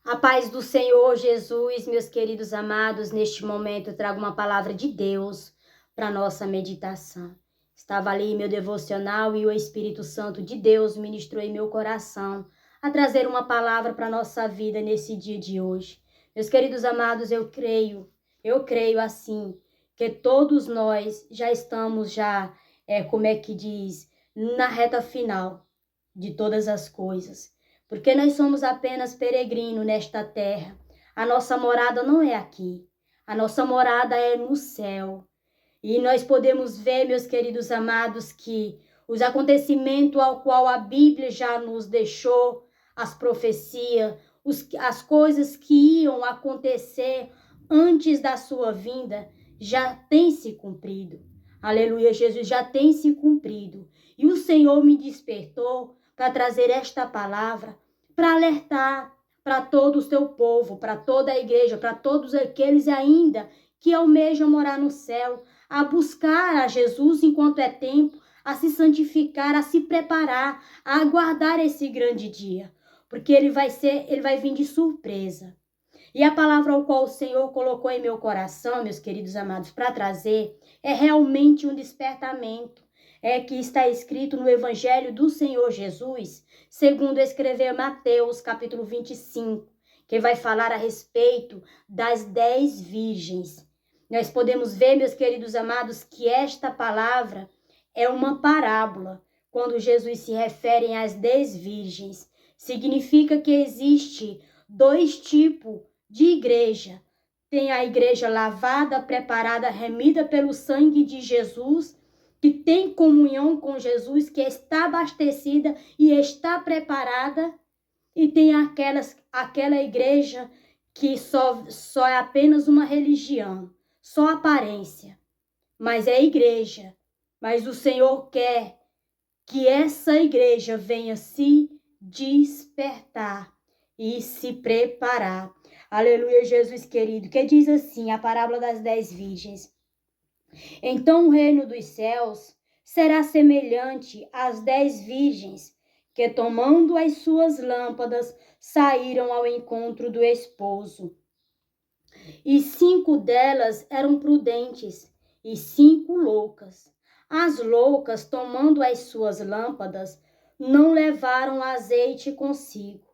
A paz do Senhor Jesus, meus queridos amados, neste momento eu trago uma palavra de Deus para nossa meditação. Estava ali meu devocional e o Espírito Santo de Deus ministrou em meu coração a trazer uma palavra para nossa vida nesse dia de hoje. Meus queridos amados, eu creio assim, que todos nós já estamos como é que diz, na reta final de todas as coisas. Porque nós somos apenas peregrinos nesta terra. A nossa morada não é aqui. A nossa morada é no céu. E nós podemos ver, meus queridos amados, que os acontecimentos ao qual a Bíblia já nos deixou, as profecias, as coisas que iam acontecer antes da sua vinda, já têm se cumprido. Aleluia, Jesus, já tem se cumprido. E o Senhor me despertou para trazer esta palavra, para alertar para todo o seu povo, para toda a igreja, para todos aqueles ainda que almejam morar no céu, a buscar a Jesus enquanto é tempo, a se santificar, a se preparar, a aguardar esse grande dia, porque ele vai vir de surpresa. E a palavra ao qual o Senhor colocou em meu coração, meus queridos amados, para trazer, é realmente um despertamento. É que está escrito no Evangelho do Senhor Jesus, segundo escreveu Mateus, capítulo 25, que vai falar a respeito das 10 virgens. Nós podemos ver, meus queridos amados, que esta palavra é uma parábola. Quando Jesus se refere às 10 virgens, significa que existe dois tipos de igreja. Tem a igreja lavada, preparada, remida pelo sangue de Jesus, que tem comunhão com Jesus, que está abastecida e está preparada. E tem aquela igreja que só é apenas uma religião, só aparência. Mas é igreja. Mas o Senhor quer que essa igreja venha se despertar e se preparar. Aleluia, Jesus querido, que diz assim, a parábola das 10 virgens. Então o reino dos céus será semelhante às 10 virgens que, tomando as suas lâmpadas, saíram ao encontro do esposo. E 5 delas eram prudentes e 5 loucas. As loucas, tomando as suas lâmpadas, não levaram azeite consigo,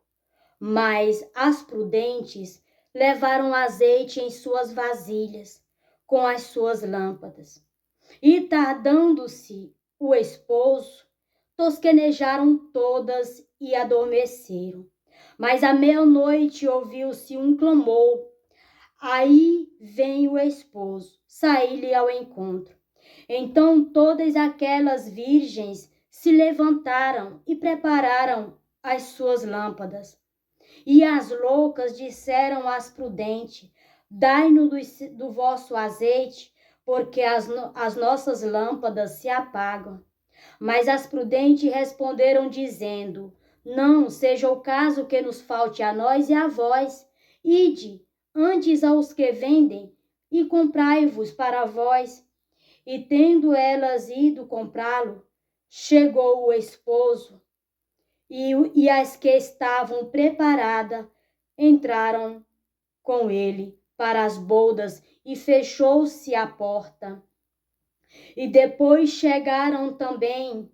mas as prudentes levaram azeite em suas vasilhas, com as suas lâmpadas. E tardando-se o esposo, tosquenejaram todas e adormeceram. Mas à meia-noite ouviu-se um clamor. Aí vem o esposo, saí-lhe ao encontro. Então todas aquelas virgens se levantaram e prepararam as suas lâmpadas. E as loucas disseram às prudentes: dai-nos do vosso azeite, porque as nossas lâmpadas se apagam. Mas as prudentes responderam, dizendo: não seja o caso que nos falte a nós e a vós. Ide antes aos que vendem e comprai-vos para vós. E tendo elas ido comprá-lo, chegou o esposo. E as que estavam preparadas entraram com ele para as bodas e fechou-se a porta. E depois chegaram também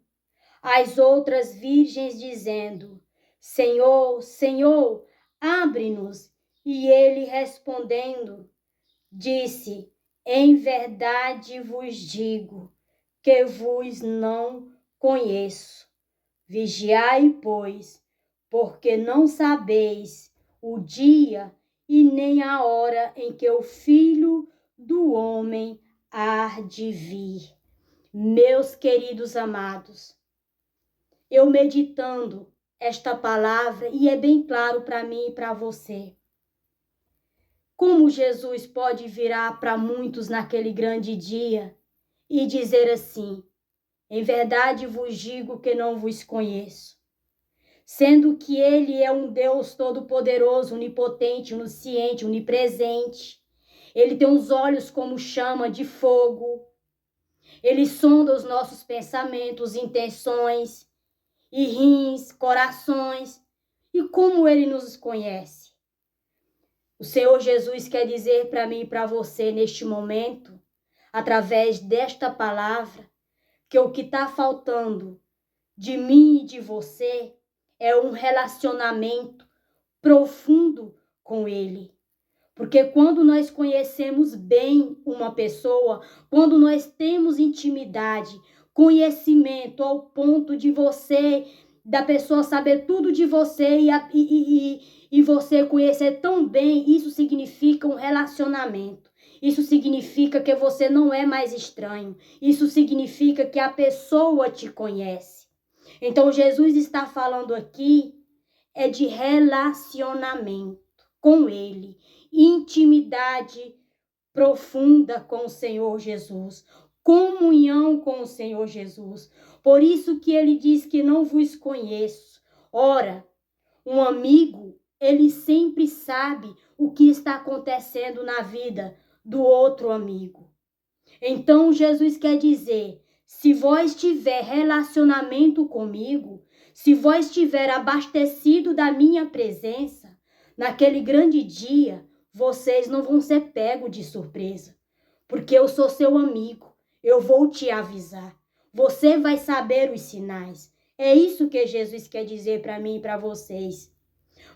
as outras virgens, dizendo: Senhor, Senhor, abre-nos. E ele respondendo, disse: em verdade vos digo que vos não conheço. Vigiai, pois, porque não sabeis o dia e nem a hora em que o Filho do Homem há de vir. Meus queridos amados, eu meditando esta palavra, e é bem claro para mim e para você, como Jesus pode virar para muitos naquele grande dia e dizer assim: em verdade vos digo que não vos conheço. Sendo que ele é um Deus todo-poderoso, onipotente, onisciente, onipresente. Ele tem os olhos como chama de fogo. Ele sonda os nossos pensamentos, intenções, e rins, corações. E como ele nos conhece? O Senhor Jesus quer dizer para mim e para você neste momento, através desta palavra, que o que está faltando de mim e de você é um relacionamento profundo com Ele. Porque quando nós conhecemos bem uma pessoa, quando nós temos intimidade, conhecimento ao ponto de da pessoa saber tudo de você e você conhecer tão bem, isso significa um relacionamento. Isso significa que você não é mais estranho. Isso significa que a pessoa te conhece. Então Jesus está falando aqui de relacionamento com Ele. Intimidade profunda com o Senhor Jesus, comunhão com o Senhor Jesus. Por isso que ele diz que não vos conheço. Ora, um amigo, ele sempre sabe o que está acontecendo na vida do outro amigo. Então Jesus quer dizer, se vós tiver relacionamento comigo, se vós tiver abastecido da minha presença, naquele grande dia, vocês não vão ser pegos de surpresa, porque eu sou seu amigo, eu vou te avisar, você vai saber os sinais. É isso que Jesus quer dizer para mim e para vocês.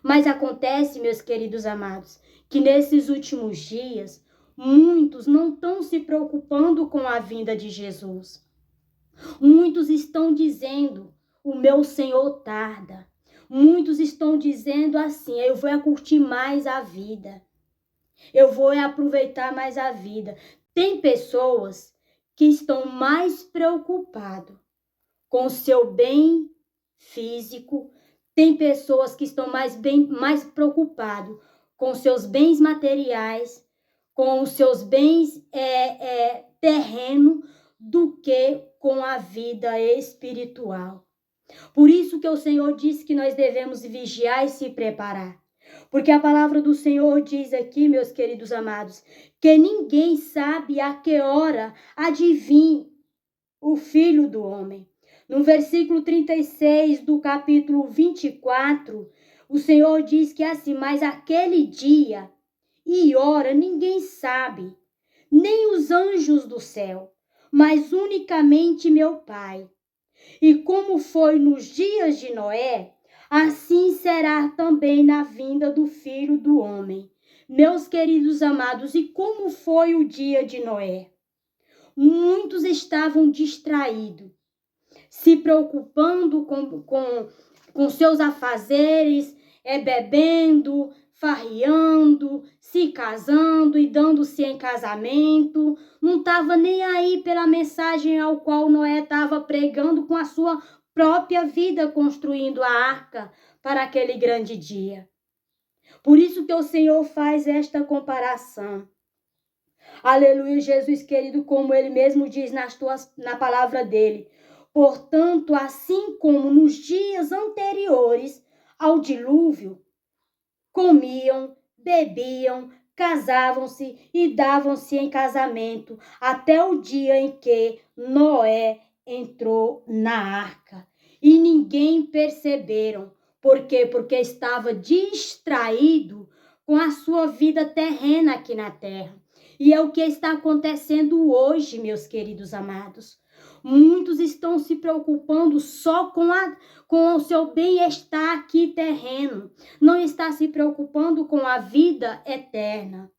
Mas acontece, meus queridos amados, que nesses últimos dias, muitos não estão se preocupando com a vinda de Jesus. Muitos estão dizendo, o meu Senhor tarda. Muitos estão dizendo assim, eu vou curtir mais a vida. Eu vou aproveitar mais a vida. Tem pessoas que estão mais preocupadas com o seu bem físico. Tem pessoas que estão mais preocupadas com seus bens materiais, com os seus bens terrenos, do que com a vida espiritual. Por isso que o Senhor disse que nós devemos vigiar e se preparar. Porque a palavra do Senhor diz aqui, meus queridos amados, que ninguém sabe a que hora adivinha o Filho do Homem. No versículo 36 do capítulo 24, o Senhor diz que assim, mas aquele dia e hora ninguém sabe, nem os anjos do céu, mas unicamente meu Pai. E como foi nos dias de Noé, assim será também na vinda do Filho do Homem. Meus queridos amados, e como foi o dia de Noé? Muitos estavam distraídos, se preocupando com seus afazeres, bebendo, farriando, se casando e dando-se em casamento. Não estava nem aí pela mensagem ao qual Noé estava pregando com a sua própria vida, construindo a arca para aquele grande dia. Por isso que o Senhor faz esta comparação. Aleluia, Jesus querido, como ele mesmo diz na palavra dele. Portanto, assim como nos dias anteriores ao dilúvio, comiam, bebiam, casavam-se e davam-se em casamento, até o dia em que Noé entrou na arca. E ninguém perceberam. Por quê? Porque estava distraído com a sua vida terrena aqui na terra. E é o que está acontecendo hoje, meus queridos amados. Muitos estão se preocupando só com o seu bem-estar aqui terreno. Não está se preocupando com a vida eterna.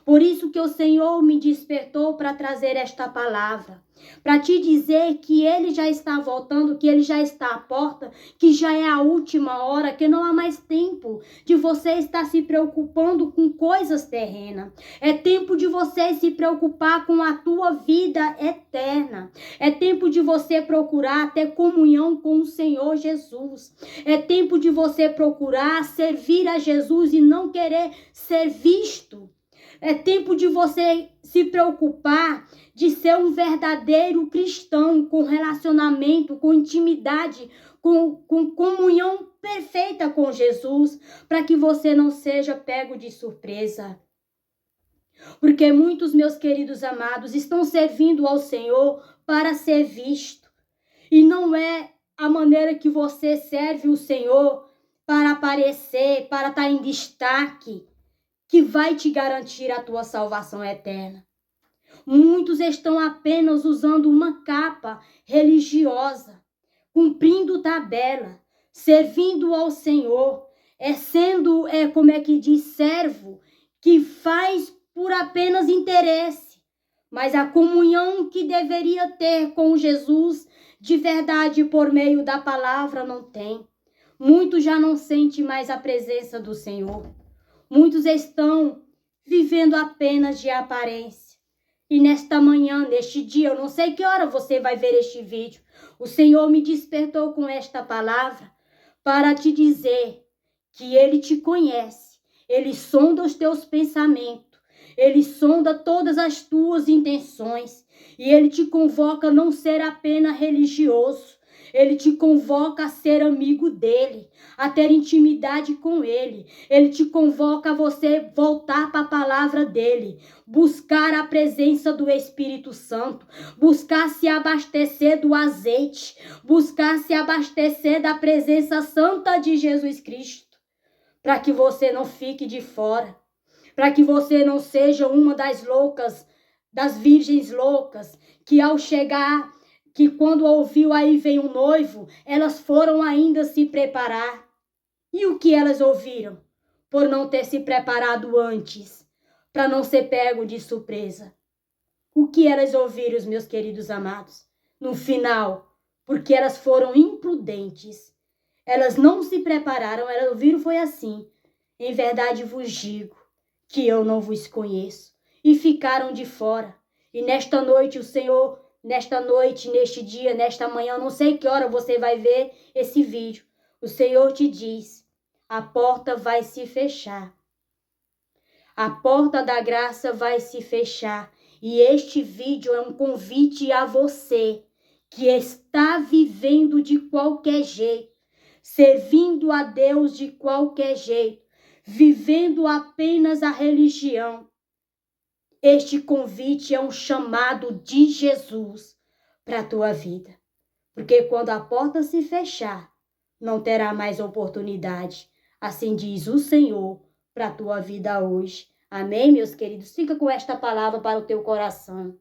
Por isso que o Senhor me despertou para trazer esta palavra, para te dizer que Ele já está voltando, que Ele já está à porta, que já é a última hora, que não há mais tempo de você estar se preocupando com coisas terrenas. É tempo de você se preocupar com a tua vida eterna. É tempo de você procurar ter comunhão com o Senhor Jesus. É tempo de você procurar servir a Jesus e não querer ser visto. É tempo de você se preocupar de ser um verdadeiro cristão, com relacionamento, com intimidade, com comunhão perfeita com Jesus, para que você não seja pego de surpresa. Porque muitos, meus queridos amados, estão servindo ao Senhor para ser visto. E não é a maneira que você serve o Senhor para aparecer, para estar em destaque, que vai te garantir a tua salvação eterna. Muitos estão apenas usando uma capa religiosa, cumprindo tabela, servindo ao Senhor, sendo, como é que diz, servo, que faz por apenas interesse. Mas a comunhão que deveria ter com Jesus de verdade por meio da palavra não tem. Muitos já não sentem mais a presença do Senhor. Muitos estão vivendo apenas de aparência. E nesta manhã, neste dia, eu não sei que hora você vai ver este vídeo, o Senhor me despertou com esta palavra para te dizer que Ele te conhece, Ele sonda os teus pensamentos, Ele sonda todas as tuas intenções e Ele te convoca a não ser apenas religioso. Ele te convoca a ser amigo dele, a ter intimidade com ele. Ele te convoca a você voltar para a palavra dele, buscar a presença do Espírito Santo, buscar se abastecer do azeite, buscar se abastecer da presença santa de Jesus Cristo, para que você não fique de fora, para que você não seja uma das loucas, das virgens loucas, que ao chegar, que quando ouviu aí vem um noivo, elas foram ainda se preparar. E o que elas ouviram? Por não ter se preparado antes, para não ser pego de surpresa. O que elas ouviram, os meus queridos amados? No final, porque elas foram imprudentes. Elas não se prepararam, elas ouviram foi assim. Em verdade vos digo que eu não vos conheço. E ficaram de fora. E nesta noite o Senhor, nesta noite, neste dia, nesta manhã, não sei que hora você vai ver esse vídeo. O Senhor te diz, a porta vai se fechar. A porta da graça vai se fechar. E este vídeo é um convite a você que está vivendo de qualquer jeito, servindo a Deus de qualquer jeito, vivendo apenas a religião. Este convite é um chamado de Jesus para a tua vida. Porque quando a porta se fechar, não terá mais oportunidade. Assim diz o Senhor para a tua vida hoje. Amém, meus queridos? Fica com esta palavra para o teu coração.